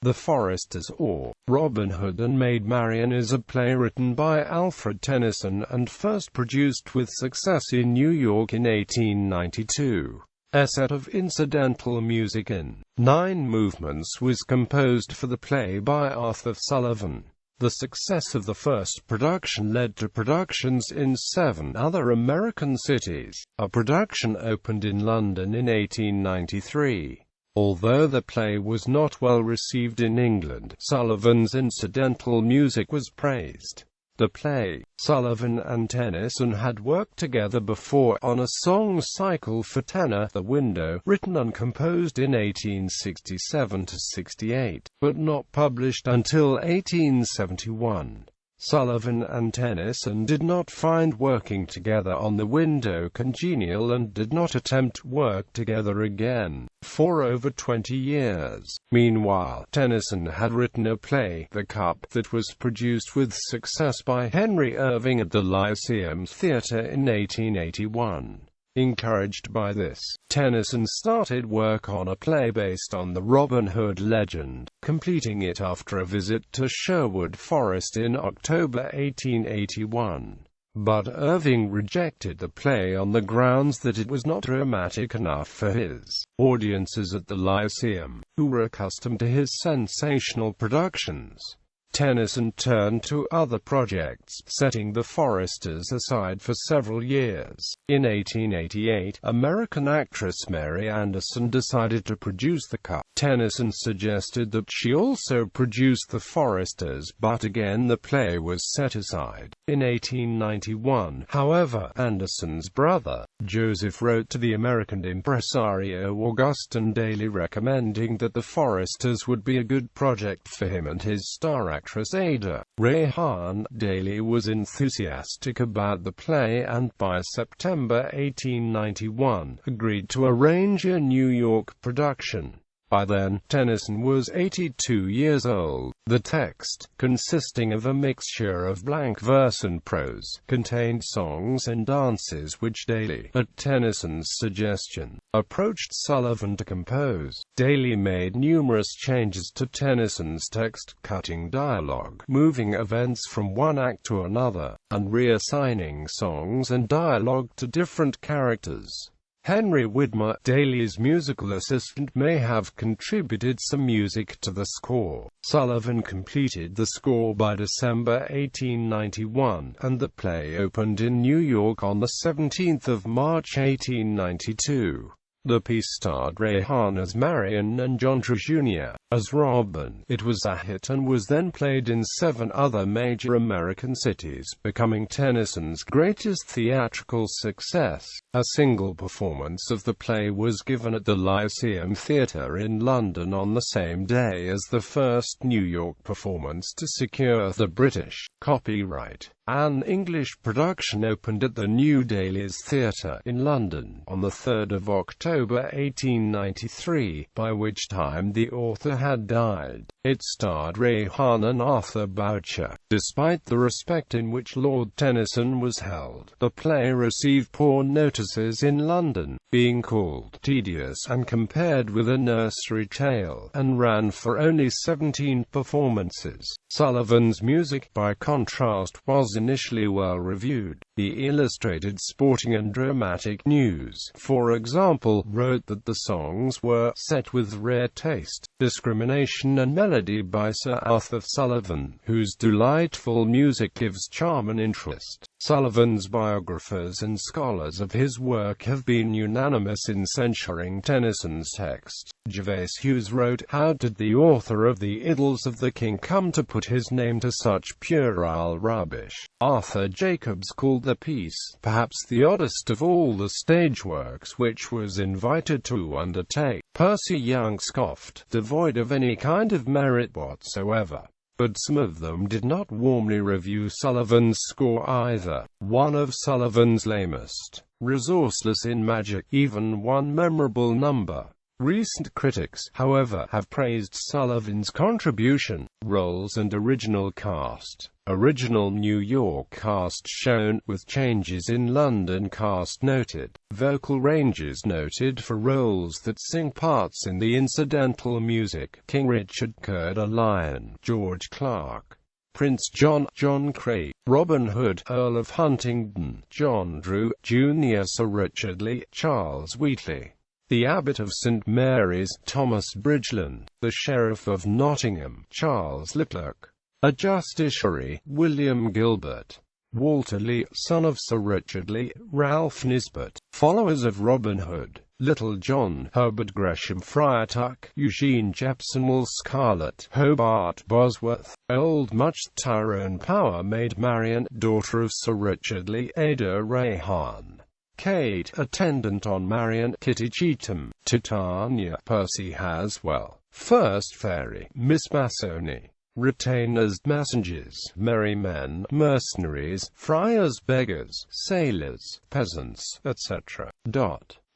The Foresters, or Robin Hood and Maid Marian, is a play written by Alfred Tennyson and first produced with success in New York in 1892. A set of incidental music in 9 movements was composed for the play by Arthur Sullivan. The success of the first production led to productions in 7 other American cities. A production opened in London in 1893. Although the play was not well received in England, Sullivan's incidental music was praised. The play, Sullivan and Tennyson had worked together before on a song cycle for tenor, The Window, written and composed in 1867–68, but not published until 1871. Sullivan and Tennyson did not find working together on The Window congenial and did not attempt work together again for over 20 years. Meanwhile, Tennyson had written a play, The Cup, that was produced with success by Henry Irving at the Lyceum Theatre in 1881. Encouraged by this, Tennyson started work on a play based on the Robin Hood legend, completing it after a visit to Sherwood Forest in October 1881. But Irving rejected the play on the grounds that it was not dramatic enough for his audiences at the Lyceum, who were accustomed to his sensational productions. Tennyson turned to other projects, setting the Foresters aside for several years. In 1888, American actress Mary Anderson decided to produce The Cup. Tennyson suggested that she also produce The Foresters, but again the play was set aside. In 1891, however, Anderson's brother, Joseph, wrote to the American impresario Augustin Daly recommending that The Foresters would be a good project for him and his star actress Ada Rehan. Daly was enthusiastic about the play and by September 1891, agreed to arrange a New York production. By then, Tennyson was 82 years old. The text, consisting of a mixture of blank verse and prose, contained songs and dances which Daly, at Tennyson's suggestion, approached Sullivan to compose. Daly made numerous changes to Tennyson's text, cutting dialogue, moving events from one act to another, and reassigning songs and dialogue to different characters. Henry Widmer, Daly's musical assistant, may have contributed some music to the score. Sullivan completed the score by December 1891, and the play opened in New York on 17 March 1892. The piece starred Rehan as Marian and John Jr. as Robin. It was a hit and was then played in 7 other major American cities, becoming Tennyson's greatest theatrical success. A single performance of the play was given at the Lyceum Theatre in London on the same day as the first New York performance to secure the British copyright. An English production opened at the New Daly's Theatre in London on 3 October 1893, by which time the author had died. It starred Rehan and Arthur Boucher. Despite the respect in which Lord Tennyson was held, the play received poor notices in London, being called tedious and compared with a nursery tale, and ran for only 17 performances. Sullivan's music, by contrast, was initially well reviewed. The Illustrated Sporting and Dramatic News, for example, wrote that the songs were set with rare taste, discrimination and melody by Sir Arthur Sullivan, whose delightful music gives charm and interest. Sullivan's biographers and scholars of his work have been unanimous in censuring Tennyson's text. Gervase Hughes wrote, "How did the author of the Idylls of the King come to put his name to such puerile rubbish?" Arthur Jacobs called the piece, perhaps the oddest of all the stage works which was invited to undertake. Percy Young scoffed, devoid of any kind of merit whatsoever. But some of them did not warmly review Sullivan's score either. One of Sullivan's lamest, resourceless in magic, even one memorable number. Recent critics, however, have praised Sullivan's contribution, roles and original cast. Original New York cast shown, with changes in London cast noted. Vocal ranges noted for roles that sing parts in the incidental music: King Richard, Coeur de Lion, George Clark, Prince John, John Cray, Robin Hood, Earl of Huntingdon, John Drew, Jr., Sir Richard Lee, Charles Wheatley, the Abbot of St. Mary's, Thomas Bridgeland, the Sheriff of Nottingham, Charles Leclerc, a justiciary, William Gilbert, Walter Lee, son of Sir Richard Lee, Ralph Nisbet, followers of Robin Hood, Little John, Herbert Gresham, Friar Tuck, Eugene Jepson, Will Scarlet, Hobart Bosworth, Old Much, Tyrone Power, Maid Marian, daughter of Sir Richard Lee, Ada Ray Hahn, Kate, attendant on Marian, Kitty Cheetham, Titania, Percy Haswell, First Fairy, Miss Massoney, retainers, messengers, merry men, mercenaries, friars, beggars, sailors, peasants, etc.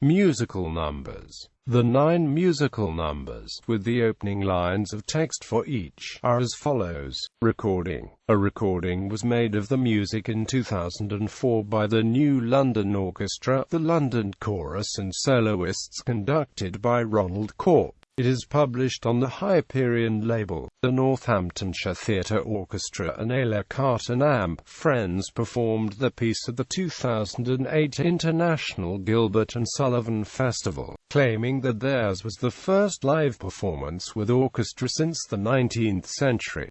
Musical numbers. The 9 musical numbers, with the opening lines of text for each, are as follows. Recording. A recording was made of the music in 2004 by the New London Orchestra, the London Chorus and Soloists, conducted by Ronald Corp. It is published on the Hyperion label. The Northamptonshire Theatre Orchestra and A La Carte and Amp Friends performed the piece at the 2008 International Gilbert and Sullivan Festival, claiming that theirs was the first live performance with orchestra since the 19th century.